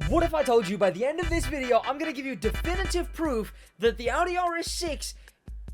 What if I told you by the end of this video, I'm going to give you definitive proof that the Audi RS6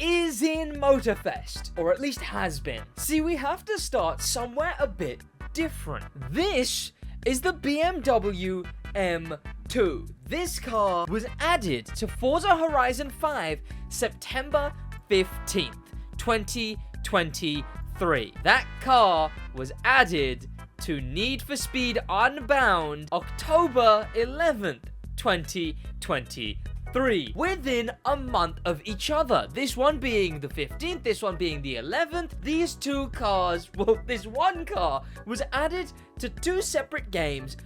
is in Motorfest, or at least has been. See, we have to start somewhere a bit different. This is the BMW M2. This car was added to Forza Horizon 5 September 15th, 2023. That car was added to Need For Speed Unbound October 11th, 2023. Within a month of each other. This one being the 15th, this one being the 11th. These two cars, well, this one car was added to two separate games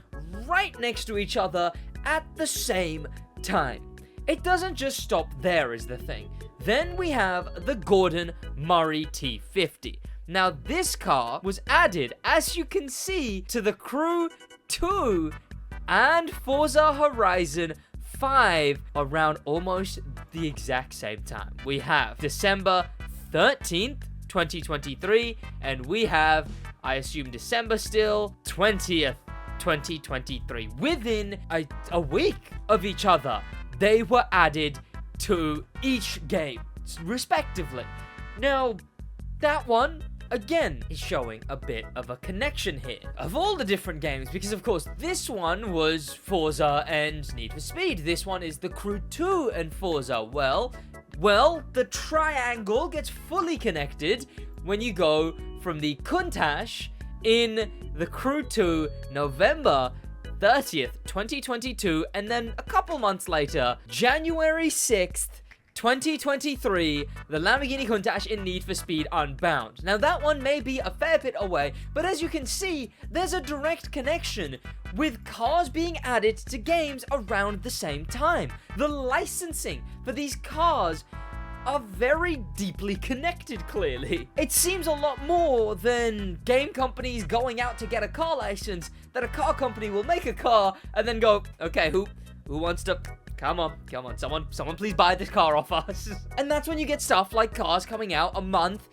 right next to each other at the same time. It doesn't just stop there is the thing. Then we have the Gordon Murray T50. Now this car was added, as you can see, to the Crew 2 and Forza Horizon 5 around almost the exact same time. We have December 13th, 2023, and we have, I assume December still, 20th, 2023. Within a week of each other, they were added to each game, respectively. Now, that one, again, is showing a bit of a connection here of all the different games, because of course this one was Forza and Need for Speed. This one is the Crew 2 and Forza. Well, the triangle gets fully connected when you go from the Countach in the Crew 2 November 30th, 2022, and then a couple months later, January 6th, 2023, the Lamborghini Countach in Need for Speed Unbound. Now that one may be a fair bit away, but as you can see, there's a direct connection with cars being added to games around the same time. The licensing for these cars are very deeply connected, clearly. It seems a lot more than game companies going out to get a car license, that a car company will make a car and then go, okay, who wants to... Come on, someone please buy this car off us. And that's when you get stuff like cars coming out a month,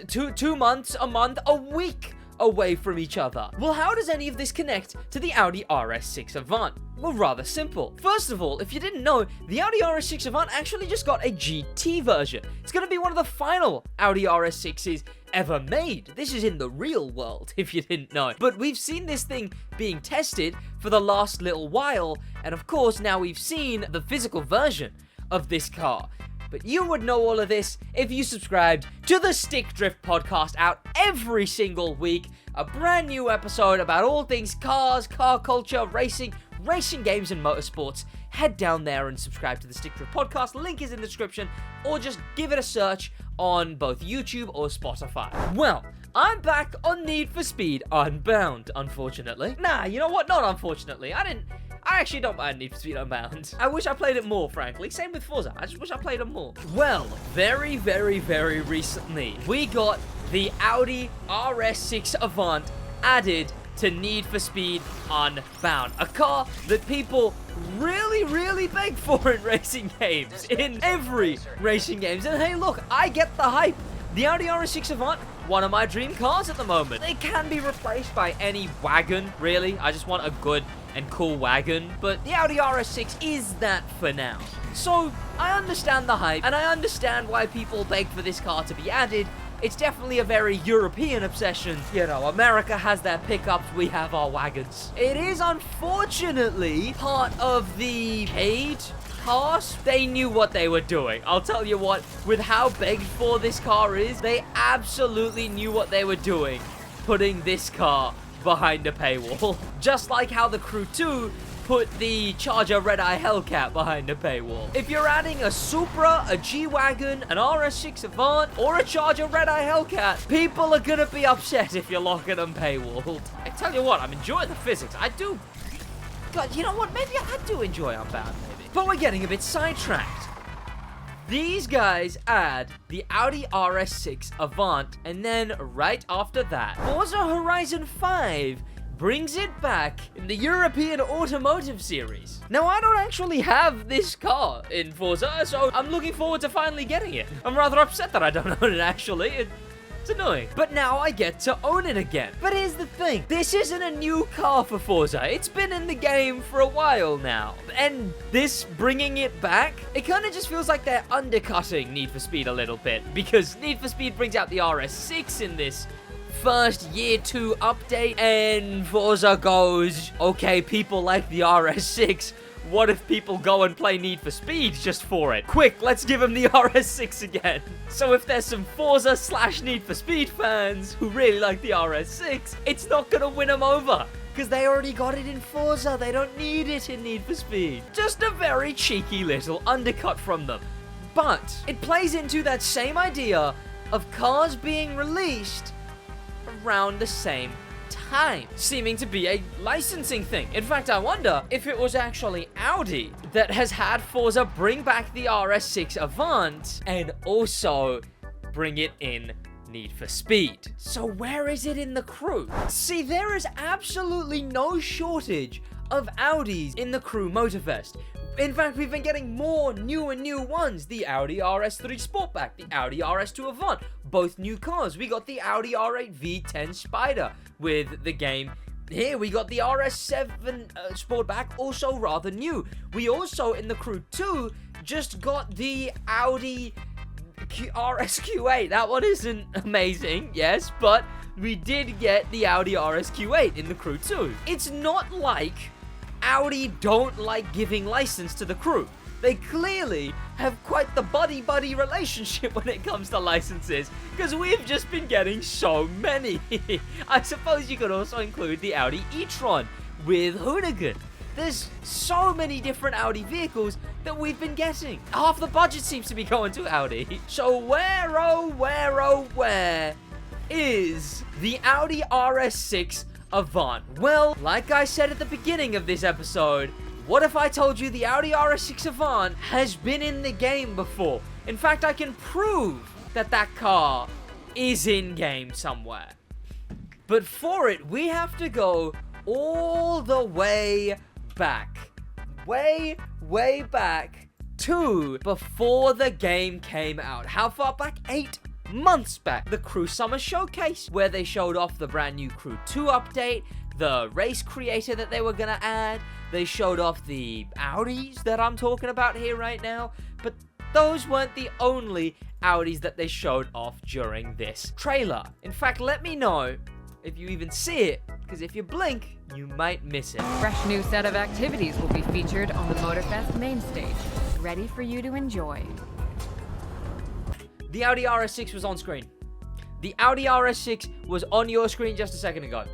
2 months, a month, a week away from each other. Well, how does any of this connect to the Audi RS6 Avant? Well, rather simple. First of all, if you didn't know, the Audi RS6 Avant actually just got a GT version. It's going to be one of the final Audi RS6s ever made. This is in the real world, if you didn't know. But we've seen this thing being tested for the last little while, and of course, now we've seen the physical version of this car. But you would know all of this if you subscribed to the Stick Drift podcast out every single week. A brand new episode about all things cars, car culture, racing games, and motorsports. Head down there and subscribe to the Stick Drift podcast. Link is in the description, or just give it a search on both YouTube or Spotify. Well, I'm back on Need for Speed Unbound, unfortunately. Nah, you know what? Not unfortunately. I actually don't mind Need for Speed Unbound. I wish I played it more, frankly. Same with Forza. I just wish I played it more. Well, very, very, very recently, we got the Audi RS6 Avant added to Need for Speed Unbound. A car that people really, really beg for in racing games. In every racing games. And hey, look, I get the hype. The Audi RS6 Avant, one of my dream cars at the moment. It can be replaced by any wagon, really. I just want a good and cool wagon. But the Audi RS6 is that for now. So, I understand the hype, and I understand why people beg for this car to be added. It's definitely a very European obsession. You know, America has their pickups, we have our wagons. It is unfortunately part of the paid cars. They knew what they were doing. I'll tell you what, with how begged for this car is, they absolutely knew what they were doing, putting this car behind a paywall. Just like how the Crew 2 put the Charger Red Eye Hellcat behind a paywall. If you're adding a Supra, a G-Wagon, an RS6 Avant, or a Charger Red Eye Hellcat, people are gonna be upset if you're locking them paywalled. I tell you what, I'm enjoying the physics. I do. God, you know what? Maybe I do enjoy Unbound, maybe. But we're getting a bit sidetracked. These guys add the Audi RS6 Avant, and then right after that, Forza Horizon 5 brings it back in the European Automotive Series. Now, I don't actually have this car in Forza, so I'm looking forward to finally getting it. I'm rather upset that I don't own it, actually. It's annoying. But now I get to own it again. But here's the thing. This isn't a new car for Forza. It's been in the game for a while now. And this bringing it back, it kind of just feels like they're undercutting Need for Speed a little bit. Because Need for Speed brings out the RS6 in this first year 2 update, and Forza goes, okay, people like the RS6. What if people go and play Need for Speed just for it? Quick, let's give them the RS6 again. So if there's some Forza / Need for Speed fans who really like the RS6, it's not gonna win them over, because they already got it in Forza. They don't need it in Need for Speed. Just a very cheeky little undercut from them. But it plays into that same idea of cars being released around the same time, seeming to be a licensing thing. In fact, I wonder if it was actually Audi that has had Forza bring back the RS6 Avant and also bring it in Need for Speed. So where is it in the Crew? See, there is absolutely no shortage of Audis in the Crew Motorfest. In fact, we've been getting more new ones. The Audi RS3 Sportback, the Audi RS2 Avant, both new cars. We got the Audi R8 V10 Spider with the game. Here we got the RS7 Sportback, also rather new. We also, in the Crew 2, just got the Audi RSQ8. That one isn't amazing, yes, but we did get the Audi RSQ8 in the Crew 2. It's not like Audi don't like giving license to the Crew. They clearly have quite the buddy-buddy relationship when it comes to licenses, because we've just been getting so many. I suppose you could also include the Audi e-tron with Hoonigan. There's so many different Audi vehicles that we've been getting. Half the budget seems to be going to Audi. So where, oh, where is the Audi RS6 Avant? Well, like I said at the beginning of this episode, what if I told you the Audi RS6 Avant has been in the game before? In fact, I can prove that that car is in-game somewhere. But for it, we have to go all the way back. Way back to before the game came out. How far back? 8 months back. The Crew Summer Showcase, where they showed off the brand new Crew 2 update, the race creator that they were gonna add. They showed off the Audis that I'm talking about here right now, but those weren't the only Audis that they showed off during this trailer. In fact, let me know if you even see it, because if you blink, you might miss it. Fresh new set of activities will be featured on the Motorfest main stage, ready for you to enjoy. The Audi RS6 was on screen. The Audi RS6 was on your screen just a second ago.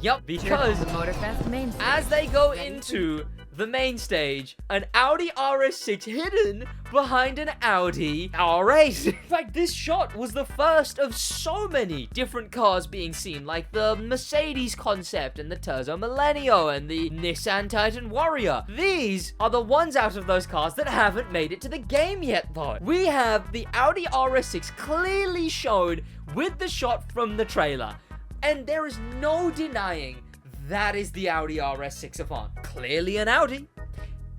Yup, because the Motorfest main stage, as they go into the main stage, an Audi RS6 hidden behind an Audi R8. In fact, this shot was the first of so many different cars being seen, like the Mercedes concept and the Terzo Millennio and the Nissan Titan Warrior. These are the ones out of those cars that haven't made it to the game yet, though. We have the Audi RS6 clearly shown with the shot from the trailer. And there is no denying that is the Audi RS6 Avant. Clearly an Audi,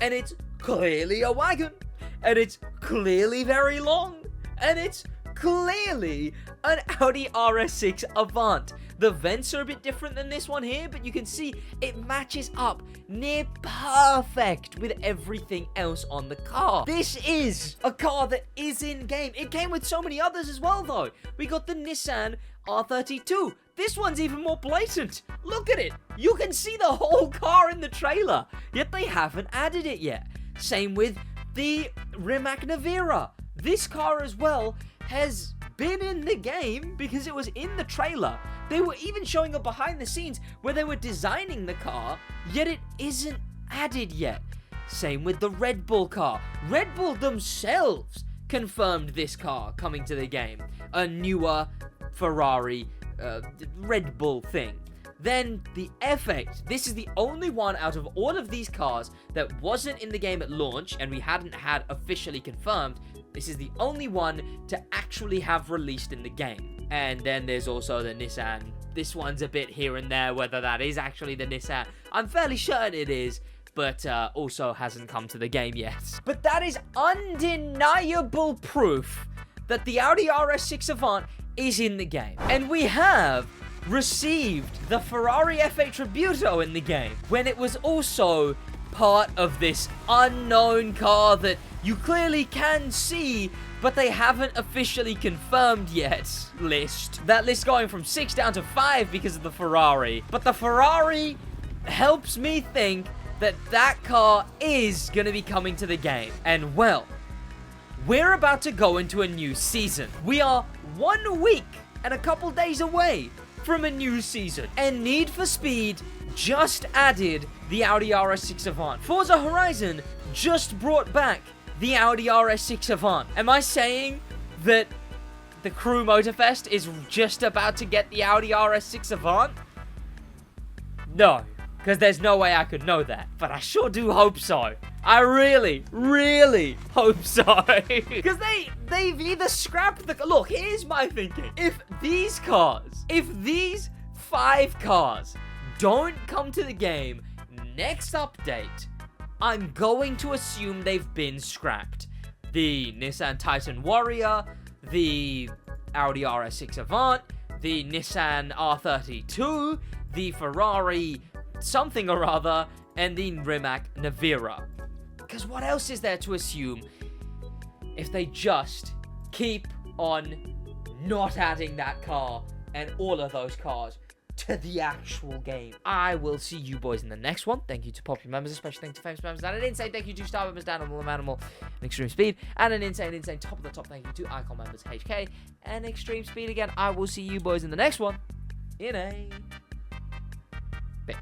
and it's clearly a wagon, and it's clearly very long, and it's clearly an Audi RS6 Avant. The vents are a bit different than this one here, but you can see it matches up near perfect with everything else on the car. This is a car that is in game. It came with so many others as well, though. We got the Nissan R32. This one's even more blatant. Look at it. You can see the whole car in the trailer, yet they haven't added it yet. Same with the Rimac Navira. This car as well has been in the game because it was in the trailer. They were even showing a behind the scenes where they were designing the car, yet it isn't added yet. Same with the Red Bull car. Red Bull themselves confirmed this car coming to the game. A newer Ferrari Red Bull thing. Then the F8. This is the only one out of all of these cars that wasn't in the game at launch and we hadn't had officially confirmed. This is the only one to actually have released in the game. And then there's also the Nissan. This one's a bit here and there whether that is actually the Nissan. I'm fairly certain it is, but also hasn't come to the game yet. But that is undeniable proof that the Audi RS6 Avant is in the game. And we have received the Ferrari F8 Tributo in the game, when it was also part of this unknown car that you clearly can see, but they haven't officially confirmed yet list. That list going from 6 down to 5 because of the Ferrari. But the Ferrari helps me think that that car is going to be coming to the game. And well, we're about to go into a new season. We are 1 week and a couple days away from a new season. And Need for Speed just added the Audi RS6 Avant. Forza Horizon just brought back the Audi RS6 Avant. Am I saying that the Crew Motorfest is just about to get the Audi RS6 Avant? No, because there's no way I could know that. But I sure do hope so. I really, really hope so. Because they've either scrapped the... Look, here's my thinking. If these 5 cars don't come to the game next update, I'm going to assume they've been scrapped. The Nissan Titan Warrior, the Audi RS6 Avant, the Nissan R32, the Ferrari something or other, and the Rimac Navira. Because what else is there to assume if they just keep on not adding that car and all of those cars to the actual game? I will see you boys in the next one. Thank you to popular members, especially thank you to famous members, and an insane thank you to star members, Dan Animal, and Extreme Speed, and an insane top of the top thank you to Icon members, HK, and Extreme Speed again. I will see you boys in the next one in a bit.